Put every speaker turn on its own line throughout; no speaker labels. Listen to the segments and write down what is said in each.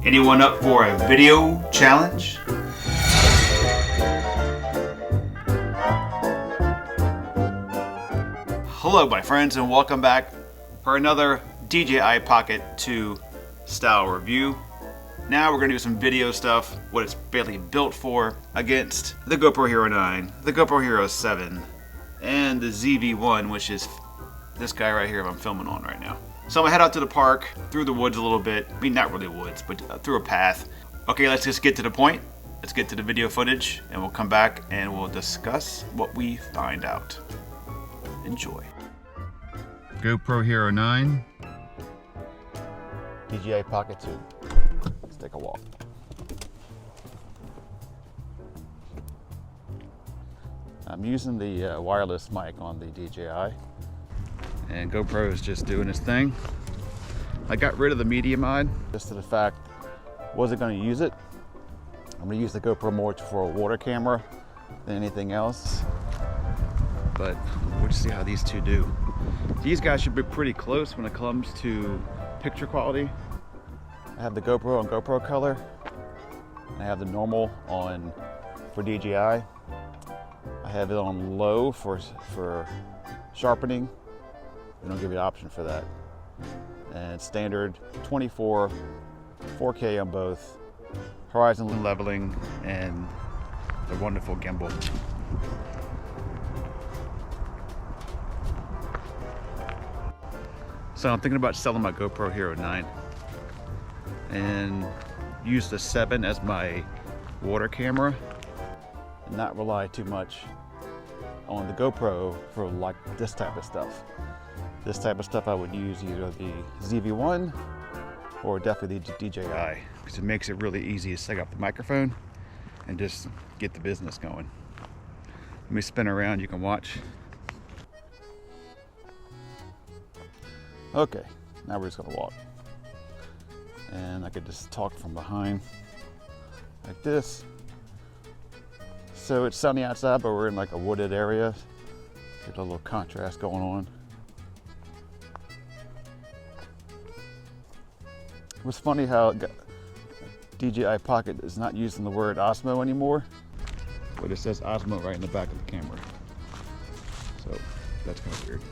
Anyone up for a video challenge? Hello my friends, and welcome back for another DJI Pocket 2 style review. Now we're going to do some video stuff, what it's basically built for, against the GoPro HERO 9, the GoPro HERO 7, and the ZV1, which is this guy right here I'm filming on right now. So I'm gonna head out to the park, through the woods a little bit. I mean, not really woods, but through a path. Okay, let's just get to the point. Let's get to the video footage, and we'll come back and we'll discuss what we find out. Enjoy. GoPro HERO 9. DJI Pocket 2. Let's take a walk. I'm using the wireless mic on the DJI. And GoPro is just doing its thing. I got rid of the media mod just to the fact wasn't going to use it. I'm going to use the GoPro more for a water camera than anything else. But we'll just see how these two do. These guys should be pretty close when it comes to picture quality. I have the GoPro on GoPro color. I have the normal on for DJI. I have it on low for sharpening. They don't give you an option for that. And standard 24, 4K on both, horizon leveling, and the wonderful gimbal. So I'm thinking about selling my GoPro HERO 9 and use the 7 as my water camera and not rely too much on the GoPro for like this type of stuff. This type of stuff I would use either the ZV1 or definitely the DJI, because it makes it really easy to set up the microphone and just get the business going. Let me spin around, you can watch. Okay, now we're just gonna walk. And I could just talk from behind like this. So it's sunny outside, but we're in like a wooded area. Get a little contrast going on. It was funny how DJI Pocket is not using the word Osmo anymore, but it says Osmo right in the back of the camera. So that's kind of weird.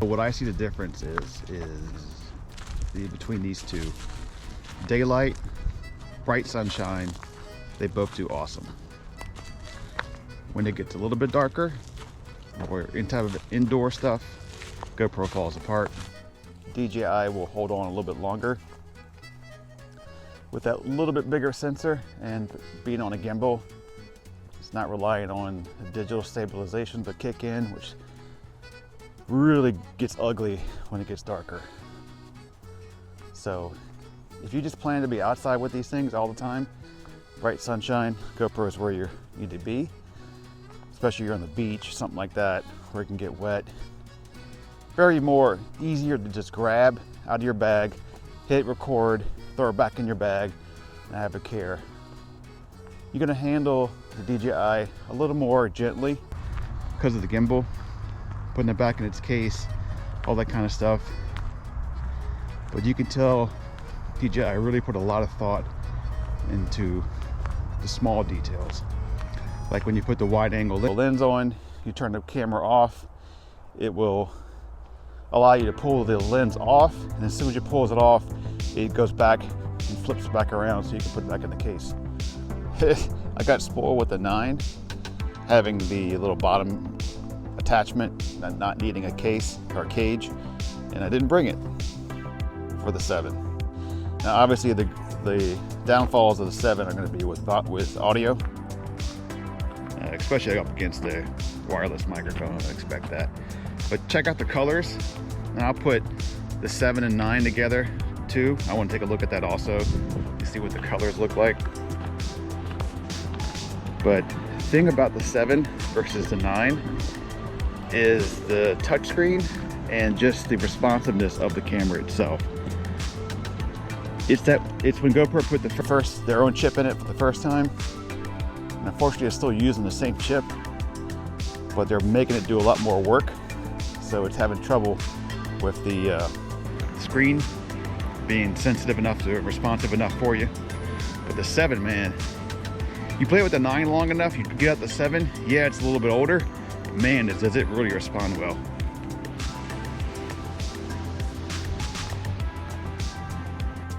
What I see the difference is between these two. Daylight, bright sunshine, they both do awesome. When it gets a little bit darker, or in type of indoor stuff, GoPro falls apart. DJI will hold on a little bit longer. With that little bit bigger sensor and being on a gimbal, it's not relying on digital stabilization but kick in, which really gets ugly when it gets darker. So if you just plan to be outside with these things all the time, bright sunshine, GoPro is where you need to be, especially you're on the beach, something like that, where it can get wet. Very more easier to just grab out of your bag, hit record, throw it back in your bag, and have a care. You're gonna handle the DJI a little more gently because of the gimbal, putting it back in its case, all that kind of stuff. But you can tell DJI really put a lot of thought into the small details. Like when you put the wide angle lens on, you turn the camera off, it will allow you to pull the lens off, and as soon as you pull it off, it goes back and flips back around so you can put it back in the case. I got spoiled with the 9, having the little bottom attachment, not needing a case or a cage, and I didn't bring it for the 7. Now obviously the downfalls of the 7 are going to be with audio, especially up against the wireless microphone. I expect that. But check out the colors, and I'll put the 7 and 9 together 2. I want to take a look at that also to see what the colors look like. But the thing about the 7 versus the 9 is the touchscreen and just the responsiveness of the camera itself. It's when GoPro put their own chip in it for the first time, and unfortunately it's still using the same chip, but they're making it do a lot more work, so it's having trouble with the screen being sensitive enough to responsive enough for you. But the 7, man, you play with the 9 long enough, you get out the 7, yeah, it's a little bit older, man, does it really respond well.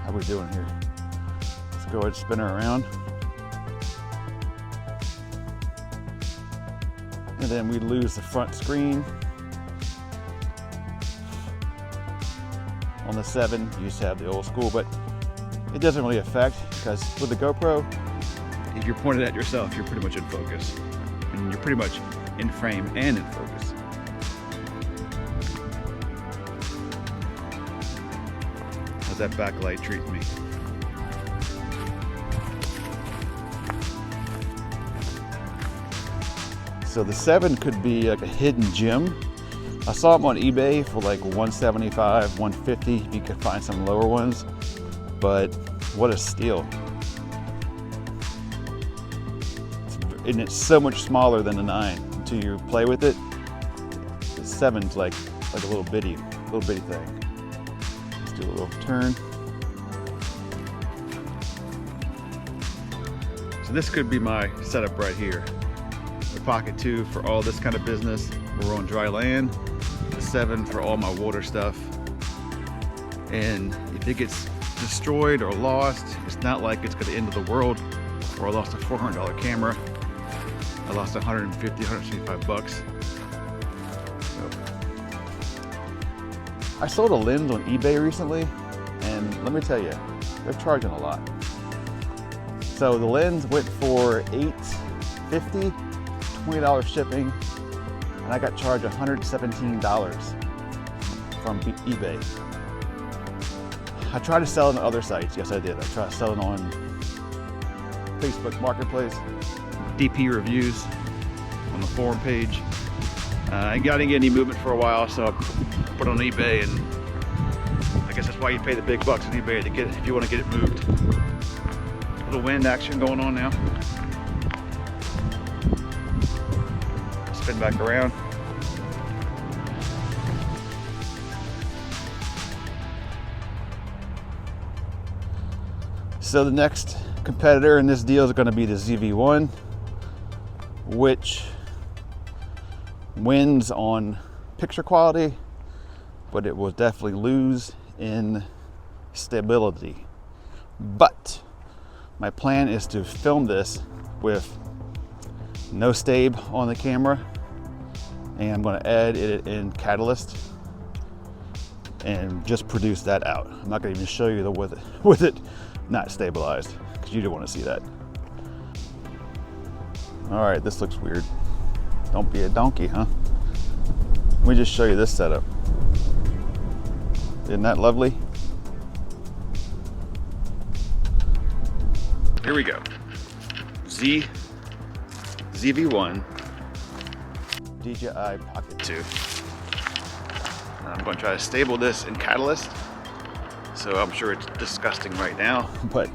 How we doing here? Let's go ahead and spin her around. And then we lose the front screen. On the 7, you used to have the old school, but it doesn't really affect, because with the GoPro, if you're pointed at yourself, you're pretty much in focus. And you're pretty much in frame and in focus. How's that backlight treating me? So the 7 could be like a hidden gem. I saw them on eBay for like $175, $150 if you could find some lower ones, but what a steal. And it's so much smaller than the 9. Until you play with it, the 7's like a little bitty thing. Let's do a little turn. So this could be my setup right here. The Pocket 2 for all this kind of business. We're on dry land. The 7 for all my water stuff. And if it gets destroyed or lost, it's not like it's going to end of the world, or I lost a $400 camera. I lost 150, 175 bucks. So. I sold a lens on eBay recently, and let me tell you, they're charging a lot. So the lens went for $850, $20 shipping, and I got charged $117 from eBay. I tried to sell it on other sites. Yes, I did. I tried to sell it on Facebook Marketplace, DP reviews on the forum page. I didn't get any movement for a while, so I put it on eBay, and I guess that's why you pay the big bucks on eBay to get it if you want to get it moved. A little wind action going on now. Spin back around. So the next competitor in this deal is going to be the ZV1, which wins on picture quality, but it will definitely lose in stability. But my plan is to film this with no stab on the camera, and I'm going to edit it in Catalyst and just produce that out. I'm not going to even show you with it not stabilized, because you don't want to see that. All right, this looks weird. Don't be a donkey, huh? Let me just show you this setup. Isn't that lovely? Here we go. ZV1 DJI Pocket 2. I'm going to try to stable this in Catalyst. So I'm sure it's disgusting right now, but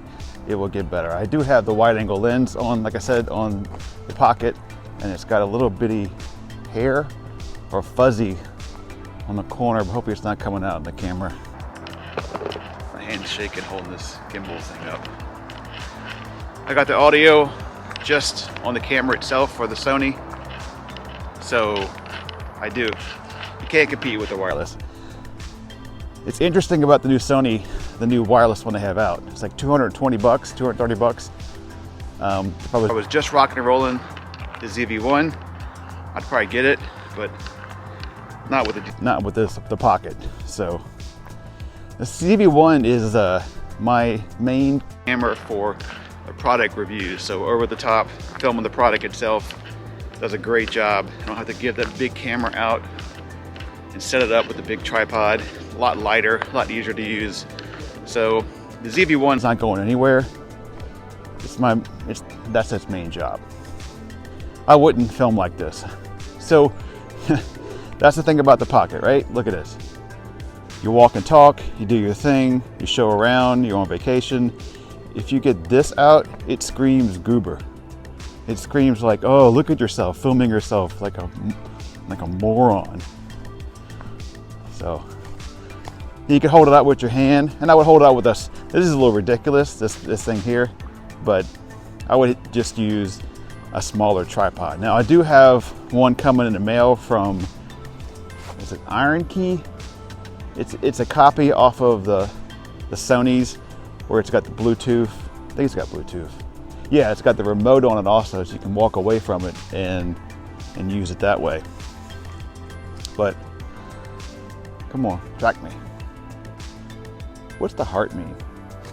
it will get better. I do have the wide angle lens on, like I said, on the Pocket, and it's got a little bitty hair or fuzzy on the corner, but hopefully it's not coming out in the camera. My hand's shaking holding this gimbal thing up. I got the audio just on the camera itself for the Sony, so you can't compete with the wireless. It's interesting about the new Sony, the new wireless one they have out. It's like 220 bucks, 230 bucks. If I was just rocking and rolling the ZV1, I'd probably get it, but not with the Pocket. So the ZV1 is my main camera for product reviews. So over the top, filming the product itself does a great job. I don't have to give that big camera out and set it up with a big tripod. A lot lighter, a lot easier to use. So the ZV1 is not going anywhere. That's its main job. I wouldn't film like this. So that's the thing about the Pocket, right? Look at this. You walk and talk, you do your thing, you show around, you're on vacation. If you get this out, it screams goober. It screams like, oh, look at yourself, filming yourself like a moron. So you can hold it out with your hand, and I would hold it out with this. This is a little ridiculous, this thing here, but I would just use a smaller tripod. Now I do have one coming in the mail from, is it Iron Key? It's a copy off of the Sony's, where it's got the Bluetooth. I think it's got Bluetooth. Yeah, it's got the remote on it also, so you can walk away from it and use it that way. But come on, track me. What's the heart mean?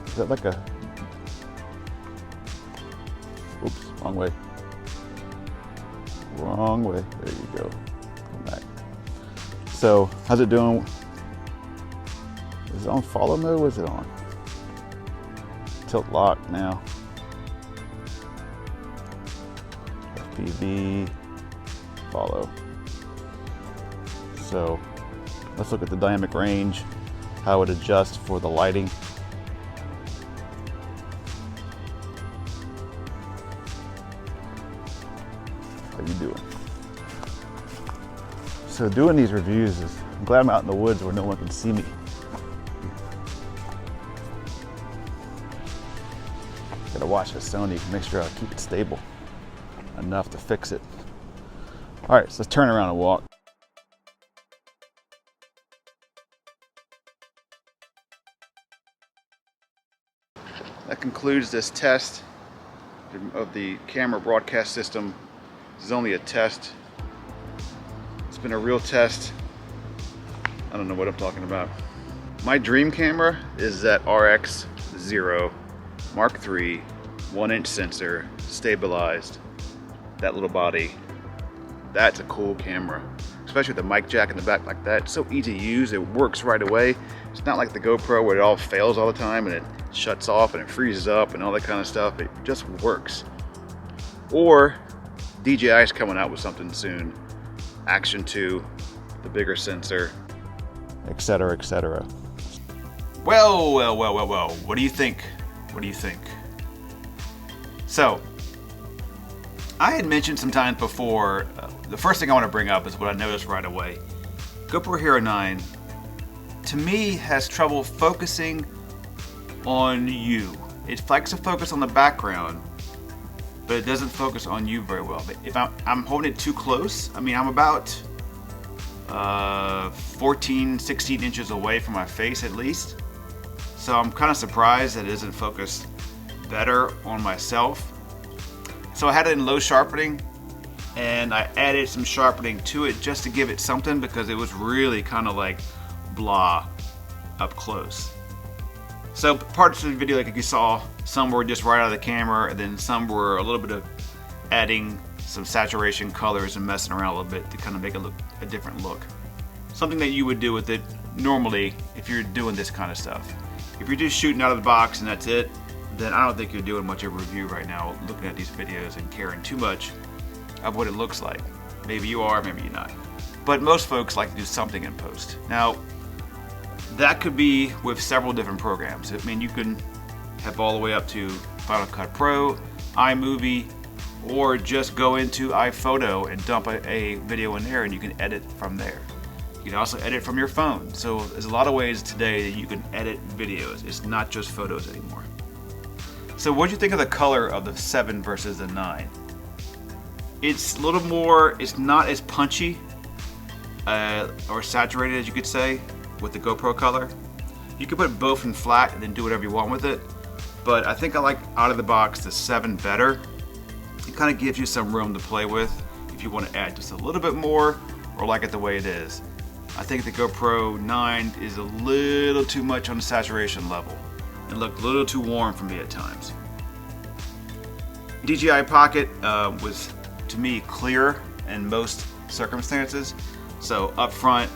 Is that like a, oops, wrong way. Wrong way, there you go. Come back. So, how's it doing? Is it on follow mode? What's it on? Tilt lock now. FPV, follow. So, let's look at the dynamic range, how it adjusts for the lighting. How you doing? So doing these reviews is, I'm glad I'm out in the woods where no one can see me. Gotta watch the Sony, make sure I keep it stable enough to fix it. All right, so let's turn around and walk. That concludes this test of the camera broadcast system. This is only a test. It's been a real test. I don't know what I'm talking about. My dream camera is that RX0 Mark III 1-inch sensor, stabilized, that little body. That's a cool camera, especially with the mic jack in the back like that. It's so easy to use, it works right away. It's not like the GoPro where it all fails all the time and it shuts off and it freezes up and all that kind of stuff. It just works. Or DJI is coming out with something soon. Action 2, the bigger sensor, etc., etc. Well, what do you think? What do you think? So, I had mentioned some times before, the first thing I want to bring up is what I noticed right away. GoPro HERO 9, to me, has trouble focusing on you. It likes to focus on the background, but it doesn't focus on you very well. But if I'm holding it too close, I mean, I'm about 14, 16 inches away from my face at least. So I'm kind of surprised that it isn't focused better on myself. So I had it in low sharpening, and I added some sharpening to it just to give it something, because it was really kind of like blah up close. So parts of the video, like you saw, some were just right out of the camera, and then some were a little bit of adding some saturation colors and messing around a little bit to kind of make it look a different look. Something that you would do with it normally if you're doing this kind of stuff. If you're just shooting out of the box and that's it, then I don't think you're doing much of a review right now, looking at these videos and caring too much of what it looks like. Maybe you are, maybe you're not. But most folks like to do something in post. Now, that could be with several different programs. I mean, you can have all the way up to Final Cut Pro, iMovie, or just go into iPhoto and dump a video in there and you can edit from there. You can also edit from your phone. So there's a lot of ways today that you can edit videos. It's not just photos anymore. So what do you think of the color of the 7 versus the 9? It's a little more, it's not as punchy or saturated as you could say with the GoPro color. You could put both in flat and then do whatever you want with it. But I think I like out of the box the 7 better. It kind of gives you some room to play with if you want to add just a little bit more or like it the way it is. I think the GoPro 9 is a little too much on the saturation level. It looked a little too warm for me at times. DJI Pocket was, to me, clear in most circumstances. So up front,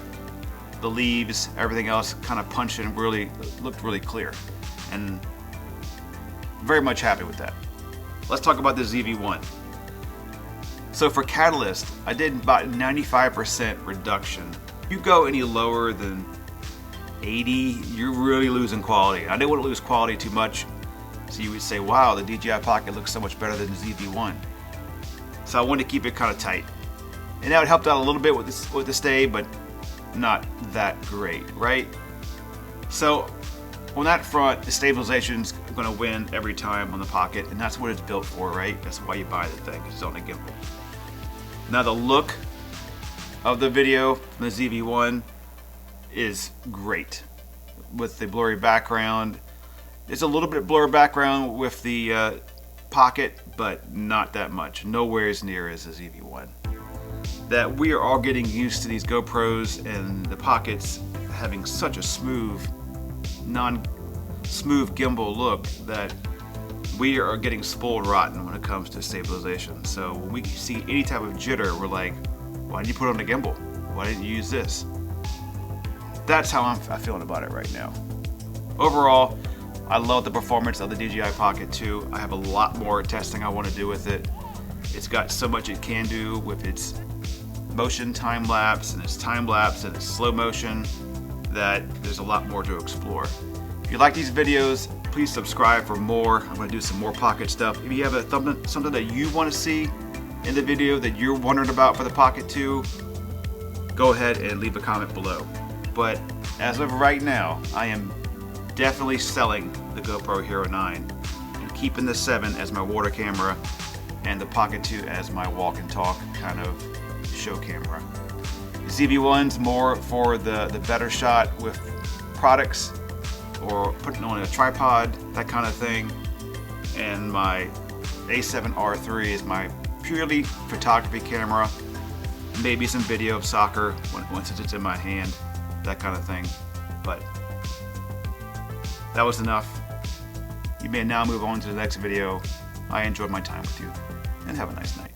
the leaves, everything else kind of punched in really, looked really clear. And very much happy with that. Let's talk about the ZV-1. So for catalyst, I did about 95% reduction. If you go any lower than 80, you're really losing quality. I didn't want to lose quality too much, so you would say, wow, the DJI Pocket looks so much better than the ZV-1. So I wanted to keep it kind of tight. And that helped out a little bit with the stay, but not that great, right? So on that front, the stabilization's gonna win every time on the Pocket, and that's what it's built for, right? That's why you buy the thing, it's on a gimbal. Now the look of the video from the ZV-1 is great. With the blurry background, it's a little bit blurry background with the Pocket, but not that much. Nowhere as near as the ZV-1. That we are all getting used to these GoPros and the Pockets having such a smooth, non-smooth gimbal look that we are getting spoiled rotten when it comes to stabilization. So when we see any type of jitter, we're like, why did you put it on the gimbal? Why didn't you use this? That's how I'm feeling about it right now. Overall, I love the performance of the DJI Pocket 2. I have a lot more testing I want to do with it. It's got so much it can do with its motion time-lapse and its time-lapse and its slow motion that there's a lot more to explore. If you like these videos, please subscribe for more. I'm going to do some more Pocket stuff. If you have something that you want to see in the video that you're wondering about for the Pocket 2, go ahead and leave a comment below. But as of right now, I am definitely selling the GoPro HERO 9 and keeping the 7 as my water camera and the Pocket 2 as my walk and talk kind of show camera. The ZV-1's more for the better shot with products or putting on a tripod, that kind of thing. And my A7R3 is my purely photography camera, maybe some video of soccer once it's in my hand, that kind of thing. But that was enough. You may now move on to the next video. I enjoyed my time with you, and have a nice night.